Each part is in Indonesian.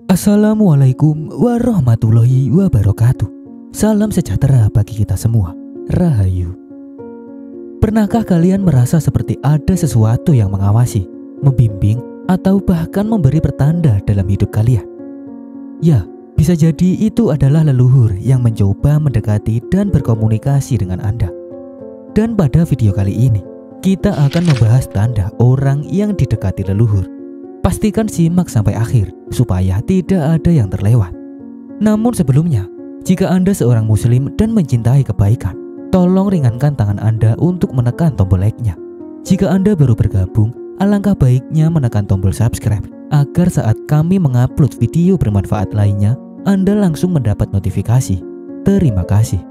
Assalamualaikum warahmatullahi wabarakatuh. Salam sejahtera bagi kita semua. Rahayu. Pernahkah kalian merasa seperti ada sesuatu yang mengawasi, membimbing, atau bahkan memberi pertanda dalam hidup kalian? Ya, bisa jadi itu adalah leluhur yang mencoba mendekati dan berkomunikasi dengan Anda. Dan pada video kali ini, kita akan membahas tanda orang yang didekati leluhur. Pastikan simak sampai akhir supaya tidak ada yang terlewat. Namun sebelumnya, jika Anda seorang muslim dan mencintai kebaikan, tolong ringankan tangan Anda untuk menekan tombol like-nya. Jika Anda baru bergabung, alangkah baiknya menekan tombol subscribe agar saat kami mengupload video bermanfaat lainnya, Anda langsung mendapat notifikasi. Terima kasih.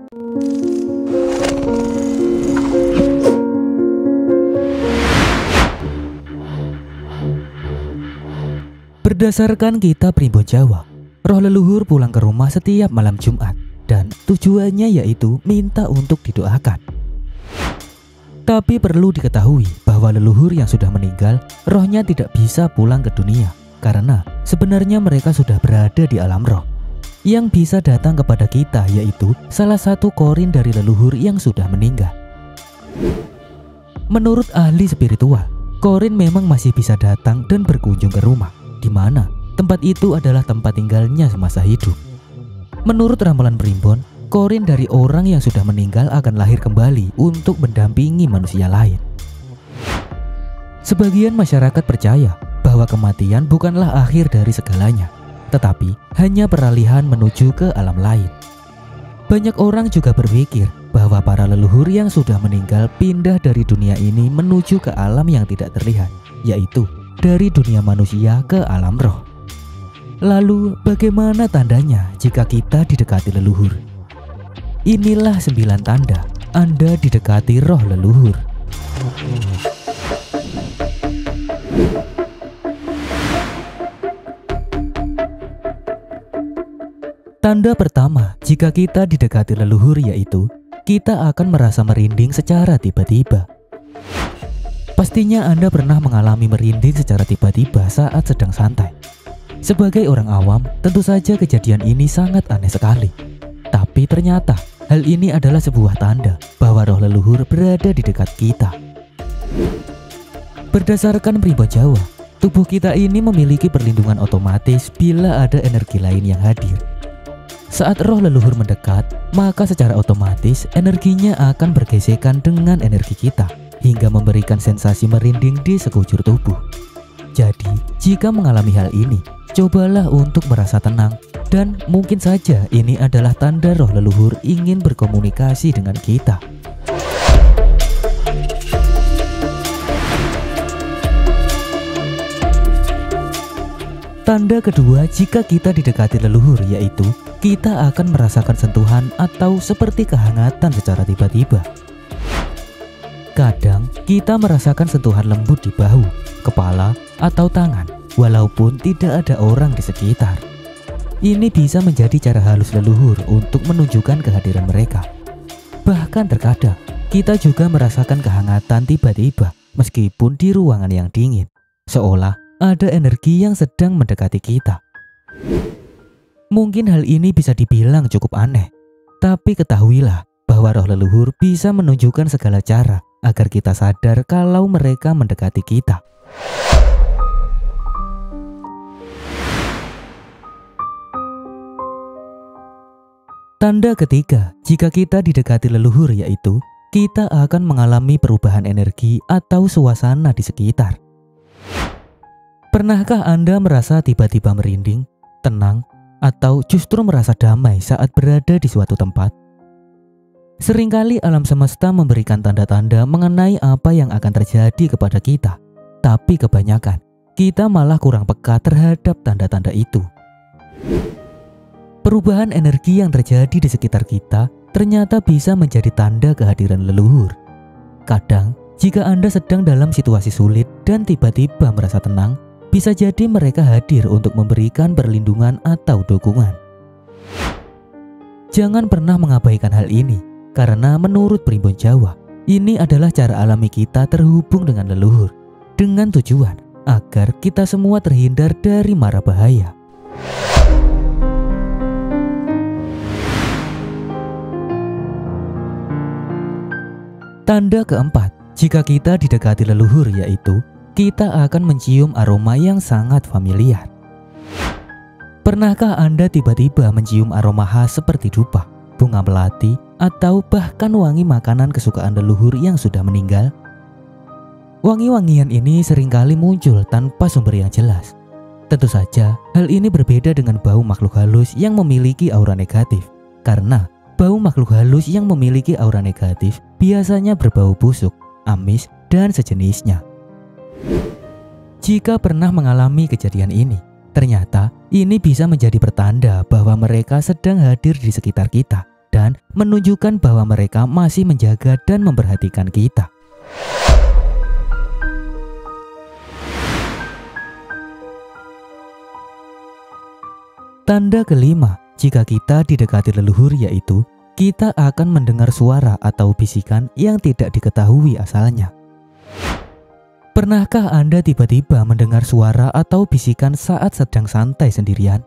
Berdasarkan kitab Primbon Jawa, roh leluhur pulang ke rumah setiap malam Jumat dan tujuannya yaitu minta untuk didoakan. Tapi perlu diketahui bahwa leluhur yang sudah meninggal, rohnya tidak bisa pulang ke dunia karena sebenarnya mereka sudah berada di alam roh. Yang bisa datang kepada kita yaitu salah satu korin dari leluhur yang sudah meninggal. Menurut ahli spiritual, korin memang masih bisa datang dan berkunjung ke rumah, di mana tempat itu adalah tempat tinggalnya semasa hidup. Menurut ramalan Primbon, korin dari orang yang sudah meninggal akan lahir kembali untuk mendampingi manusia lain. Sebagian masyarakat percaya bahwa kematian bukanlah akhir dari segalanya, tetapi hanya peralihan menuju ke alam lain. Banyak orang juga berpikir bahwa para leluhur yang sudah meninggal pindah dari dunia ini menuju ke alam yang tidak terlihat, yaitu dari dunia manusia ke alam roh. Lalu bagaimana tandanya jika kita didekati leluhur? Inilah 9 tanda Anda didekati roh leluhur. Tanda pertama jika kita didekati leluhur yaitu kita akan merasa merinding secara tiba-tiba. Pastinya Anda pernah mengalami merinding secara tiba-tiba saat sedang santai. Sebagai orang awam, tentu saja kejadian ini sangat aneh sekali. Tapi ternyata hal ini adalah sebuah tanda bahwa roh leluhur berada di dekat kita. Berdasarkan Primbon Jawa, tubuh kita ini memiliki perlindungan otomatis bila ada energi lain yang hadir. Saat roh leluhur mendekat, maka secara otomatis energinya akan bergesekan dengan energi kita, hingga memberikan sensasi merinding di sekujur tubuh. Jadi, jika mengalami hal ini, cobalah untuk merasa tenang dan mungkin saja ini adalah tanda roh leluhur ingin berkomunikasi dengan kita. Tanda kedua jika kita didekati leluhur yaitu kita akan merasakan sentuhan atau seperti kehangatan secara tiba-tiba. Kadang kita merasakan sentuhan lembut di bahu, kepala, atau tangan walaupun tidak ada orang di sekitar. Ini bisa menjadi cara halus leluhur untuk menunjukkan kehadiran mereka. Bahkan terkadang kita juga merasakan kehangatan tiba-tiba meskipun di ruangan yang dingin, seolah ada energi yang sedang mendekati kita. Mungkin hal ini bisa dibilang cukup aneh, tapi ketahuilah bahwa roh leluhur bisa menunjukkan segala cara agar kita sadar kalau mereka mendekati kita. Tanda ketiga jika kita didekati leluhur yaitu kita akan mengalami perubahan energi atau suasana di sekitar. Pernahkah Anda merasa tiba-tiba merinding, tenang, atau justru merasa damai saat berada di suatu tempat? Seringkali alam semesta memberikan tanda-tanda mengenai apa yang akan terjadi kepada kita. Tapi kebanyakan, kita malah kurang peka terhadap tanda-tanda itu. Perubahan energi yang terjadi di sekitar kita ternyata bisa menjadi tanda kehadiran leluhur. Kadang, jika Anda sedang dalam situasi sulit dan tiba-tiba merasa tenang, bisa jadi mereka hadir untuk memberikan perlindungan atau dukungan. Jangan pernah mengabaikan hal ini. Karena menurut Primbon Jawa, ini adalah cara alami kita terhubung dengan leluhur, dengan tujuan agar kita semua terhindar dari mara bahaya. Tanda keempat, jika kita didekati leluhur yaitu kita akan mencium aroma yang sangat familiar. Pernahkah Anda tiba-tiba mencium aroma khas seperti dupa, bunga melati, atau bahkan wangi makanan kesukaan leluhur yang sudah meninggal? Wangi-wangian ini seringkali muncul tanpa sumber yang jelas. Tentu saja, hal ini berbeda dengan bau makhluk halus yang memiliki aura negatif. Karena bau makhluk halus yang memiliki aura negatif biasanya berbau busuk, amis, dan sejenisnya. Jika pernah mengalami kejadian ini, ternyata ini bisa menjadi pertanda bahwa mereka sedang hadir di sekitar kita dan menunjukkan bahwa mereka masih menjaga dan memperhatikan kita. Tanda kelima, jika kita didekati leluhur yaitu kita akan mendengar suara atau bisikan yang tidak diketahui asalnya. Pernahkah Anda tiba-tiba mendengar suara atau bisikan saat sedang santai sendirian?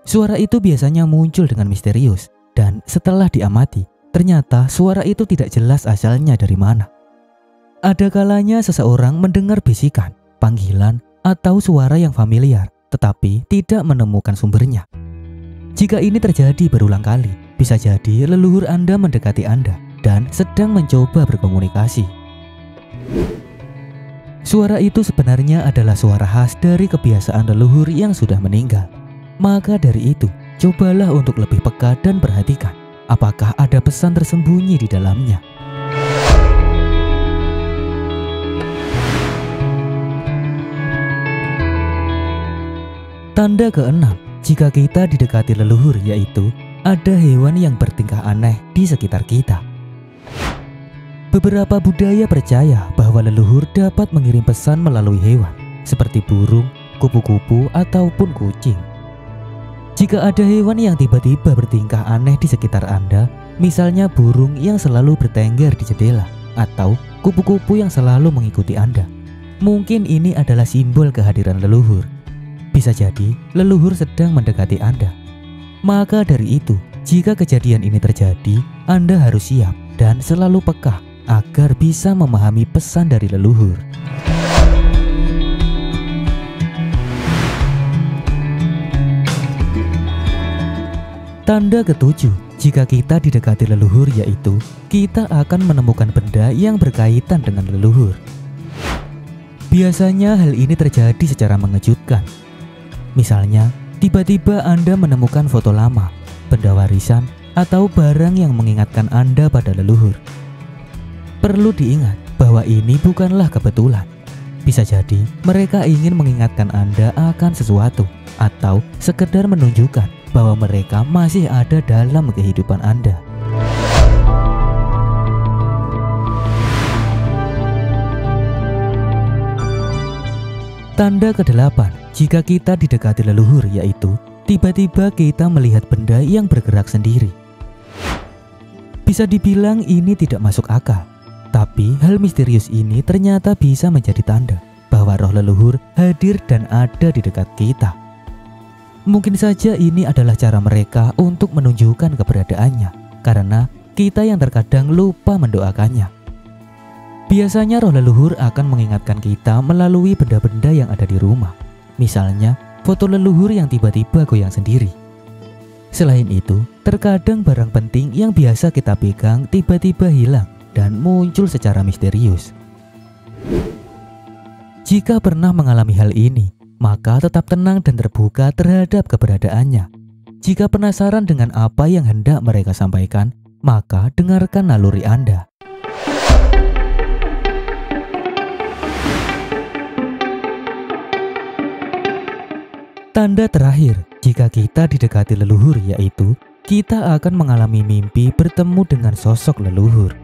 Suara itu biasanya muncul dengan misterius dan setelah diamati, ternyata suara itu tidak jelas asalnya dari mana. Ada kalanya seseorang mendengar bisikan, panggilan, atau suara yang familiar tetapi tidak menemukan sumbernya. Jika ini terjadi berulang kali, bisa jadi leluhur Anda mendekati Anda dan sedang mencoba berkomunikasi. Suara itu sebenarnya adalah suara khas dari kebiasaan leluhur yang sudah meninggal. Maka dari itu, cobalah untuk lebih peka dan perhatikan apakah ada pesan tersembunyi di dalamnya. Tanda keenam, jika kita didekati leluhur yaitu ada hewan yang bertingkah aneh di sekitar kita. Beberapa budaya percaya bahwa leluhur dapat mengirim pesan melalui hewan seperti burung, kupu-kupu, ataupun kucing. Jika ada hewan yang tiba-tiba bertingkah aneh di sekitar Anda, misalnya burung yang selalu bertengger di jendela atau kupu-kupu yang selalu mengikuti Anda, mungkin ini adalah simbol kehadiran leluhur. Bisa jadi leluhur sedang mendekati Anda. Maka dari itu, jika kejadian ini terjadi, Anda harus siap dan selalu peka agar bisa memahami pesan dari leluhur. Tanda ketujuh, jika kita didekati leluhur yaitu kita akan menemukan benda yang berkaitan dengan leluhur. Biasanya hal ini terjadi secara mengejutkan. Misalnya, tiba-tiba Anda menemukan foto lama, benda warisan, atau barang yang mengingatkan Anda pada leluhur. Perlu diingat bahwa ini bukanlah kebetulan. Bisa jadi mereka ingin mengingatkan Anda akan sesuatu atau sekedar menunjukkan bahwa mereka masih ada dalam kehidupan Anda. Tanda ke-8, jika kita didekati leluhur yaitu tiba-tiba kita melihat benda yang bergerak sendiri. Bisa dibilang ini tidak masuk akal, tapi hal misterius ini ternyata bisa menjadi tanda bahwa roh leluhur hadir dan ada di dekat kita. Mungkin saja ini adalah cara mereka untuk menunjukkan keberadaannya, karena kita yang terkadang lupa mendoakannya. Biasanya roh leluhur akan mengingatkan kita melalui benda-benda yang ada di rumah. Misalnya, foto leluhur yang tiba-tiba goyang sendiri. Selain itu, terkadang barang penting yang biasa kita pegang tiba-tiba hilang dan muncul secara misterius. Jika pernah mengalami hal ini, maka tetap tenang dan terbuka terhadap keberadaannya. Jika penasaran dengan apa yang hendak mereka sampaikan, maka dengarkan naluri Anda. Tanda terakhir, jika kita didekati leluhur yaitu kita akan mengalami mimpi bertemu dengan sosok leluhur.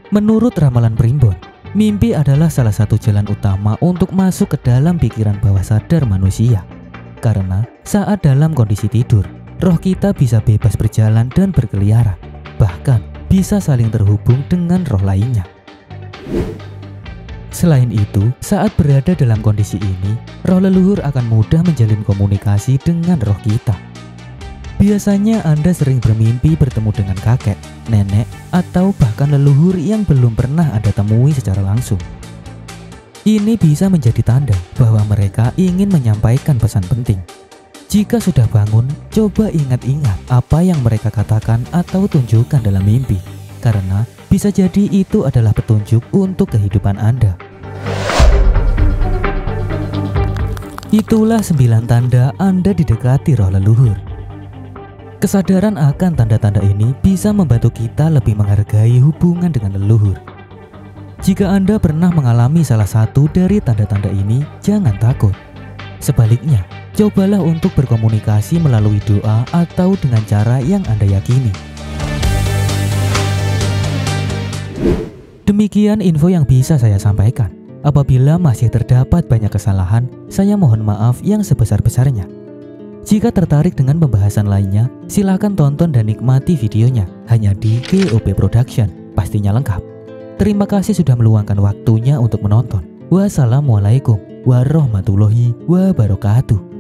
Menurut ramalan primbon, mimpi adalah salah satu jalan utama untuk masuk ke dalam pikiran bawah sadar manusia. Karena saat dalam kondisi tidur, roh kita bisa bebas berjalan dan berkeliaran, bahkan bisa saling terhubung dengan roh lainnya. Selain itu, saat berada dalam kondisi ini, roh leluhur akan mudah menjalin komunikasi dengan roh kita. Biasanya Anda sering bermimpi bertemu dengan kakek, nenek, atau bahkan leluhur yang belum pernah Anda temui secara langsung. Ini bisa menjadi tanda bahwa mereka ingin menyampaikan pesan penting. Jika sudah bangun, coba ingat-ingat apa yang mereka katakan atau tunjukkan dalam mimpi, karena bisa jadi itu adalah petunjuk untuk kehidupan Anda. Itulah 9 tanda Anda didekati roh leluhur. Kesadaran akan tanda-tanda ini bisa membantu kita lebih menghargai hubungan dengan leluhur. Jika Anda pernah mengalami salah satu dari tanda-tanda ini, jangan takut. Sebaliknya, cobalah untuk berkomunikasi melalui doa atau dengan cara yang Anda yakini. Demikian info yang bisa saya sampaikan. Apabila masih terdapat banyak kesalahan, saya mohon maaf yang sebesar-besarnya. Jika tertarik dengan pembahasan lainnya, silakan tonton dan nikmati videonya hanya di GOP Production, pastinya lengkap. Terima kasih sudah meluangkan waktunya untuk menonton. Wassalamualaikum warahmatullahi wabarakatuh.